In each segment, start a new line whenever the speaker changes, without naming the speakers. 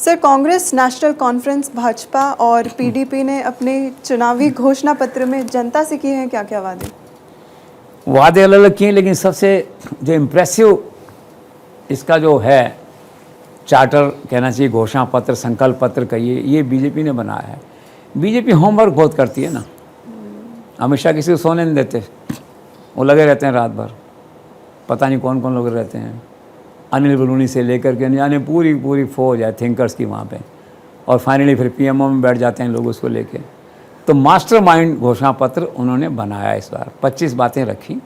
Sir, Congress, national conference, Bhajpa और PDP ने अपने चुनावी घोषणा पत्र में जनता से किए हैं क्या-क्या वादे?
वादे अलग अलग किए, लेकिन सबसे जो इम्प्रेसिव इसका जो है चार्टर कहना चाहिए, घोषणा पत्र, संकल्प पत्र कहिए, ये बीजेपी ने बनाया है। बीजेपी होमवर्क बहुत करती है ना, अमित शाह किसी को सोने नहीं देते, वो लगे रहते हैं रात भर, पता नहीं कौन कौन लोग रहते हैं, अनिल बलूनी से लेकर के जाने पूरी फौज है थिंकर्स की वहाँ पे, और फाइनली फिर पीएमओ में बैठ जाते हैं लोग उसको लेके। तो मास्टरमाइंड घोषणा पत्र उन्होंने बनाया इस बार, 25 बातें रखी।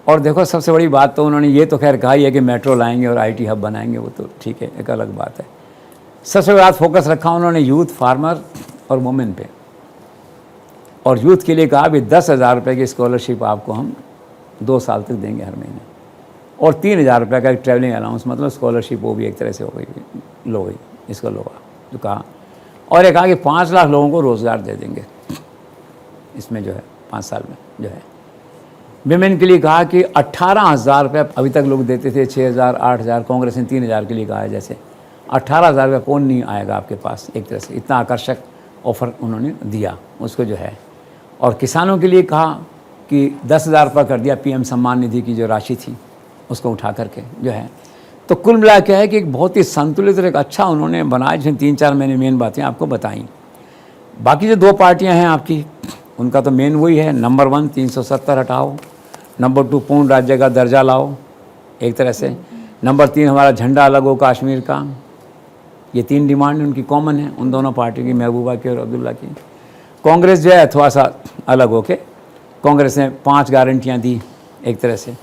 और देखो, सबसे बड़ी बात तो उन्होंने ये तो खैर कहा ही है कि मेट्रो लाएंगे और आईटी हब बनाएंगे, वो तो ठीक है, एक अलग बात है। सबसे बड़ा फोकस रखा उन्होंने यूथ, फार्मर और वुमेन पे। और यूथ के लिए कहा भी 10,000 रुपये की स्कॉलरशिप आपको हम 2 साल तक देंगे हर महीने, और 3,000 रुपये का एक ट्रैवलिंग अलाउंस, मतलब स्कॉलरशिप वो भी एक तरह से हो गई, लो गई, इसको लो जो कहा। और एक कहा कि 5 लाख लोगों को रोज़गार दे देंगे इसमें जो है 5 साल में जो है। विमेन के लिए कहा कि 18,000 रुपये अभी तक लोग देते थे, 6,000, 8,000, कांग्रेस ने 3,000 के लिए कहा है। जैसे 18,000 रुपये कौन नहीं आएगा आपके पास, एक तरह से इतना आकर्षक ऑफर उन्होंने दिया उसको जो है। और किसानों के लिए कहा कि 10,000 रुपये कर दिया, पीएम सम्मान निधि की जो राशि थी उसको उठा करके जो है। तो कुल मिला के है कि एक बहुत ही संतुलित और एक अच्छा उन्होंने बनाया, जिसमें 3-4 मैंने मेन बातें आपको बताई। बाकी जो 2 पार्टियां हैं आपकी, उनका तो मेन वही है, नंबर 1 370 हटाओ, नंबर 2 पूर्ण राज्य का दर्जा लाओ एक तरह से, नंबर 3 हमारा झंडा अलग हो कश्मीर का। ये 3 डिमांड उनकी कॉमन है, उन दोनों पार्टी की, महबूबा की और अब्दुल्ला की। कांग्रेस जो है थोड़ा सा अलग होके, कांग्रेस ने 5 गारंटियाँ दी एक तरह से।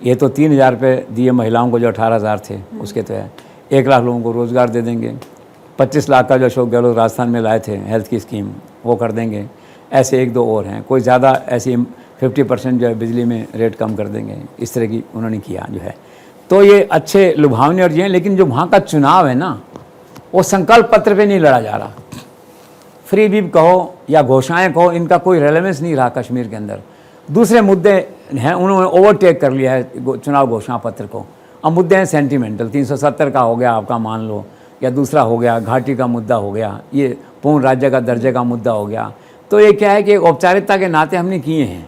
ये तो 3,000 रुपये दिए महिलाओं को जो 18,000 थे उसके तो है, 1 लाख लोगों को रोज़गार दे देंगे, 25 लाख का जो अशोक गहलोत राजस्थान में लाए थे हेल्थ की स्कीम वो कर देंगे। ऐसे 1-2 और हैं, कोई ज़्यादा ऐसी 50% जो है बिजली में रेट कम कर देंगे, इस तरह की उन्होंने किया जो है। तो ये अच्छे लुभावने और ये हैं, लेकिन जो वहाँ का चुनाव है ना, वो संकल्प पत्र पे नहीं लड़ा जा रहा। फ्री व्हिप कहो या घोषणाएँ कहो, इनका कोई रेलेवेंस नहीं रहा कश्मीर के अंदर। दूसरे मुद्दे हैं, उन्होंने ओवरटेक कर लिया है चुनाव घोषणा पत्र को। अब मुद्दे हैं सेंटिमेंटल, 370 का हो गया आपका मान लो, या दूसरा हो गया घाटी का मुद्दा हो गया, ये पूर्ण राज्य का दर्जे का मुद्दा हो गया। तो ये क्या है कि औपचारिकता के नाते हमने किए हैं,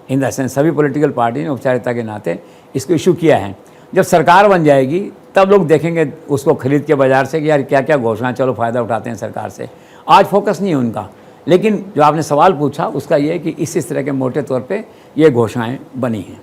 इन द सेंस सभी पॉलिटिकल पार्टी ने औपचारिकता के नाते इसको इशू किया है। जब सरकार बन जाएगी तब लोग देखेंगे उसको खरीद के बाज़ार से कि यार क्या क्या घोषणा, चलो फ़ायदा उठाते हैं सरकार से। आज फोकस नहीं है उनका। लेकिन जो आपने सवाल पूछा उसका ये है कि इस तरह के मोटे तौर पे ये घोषणाएं बनी हैं।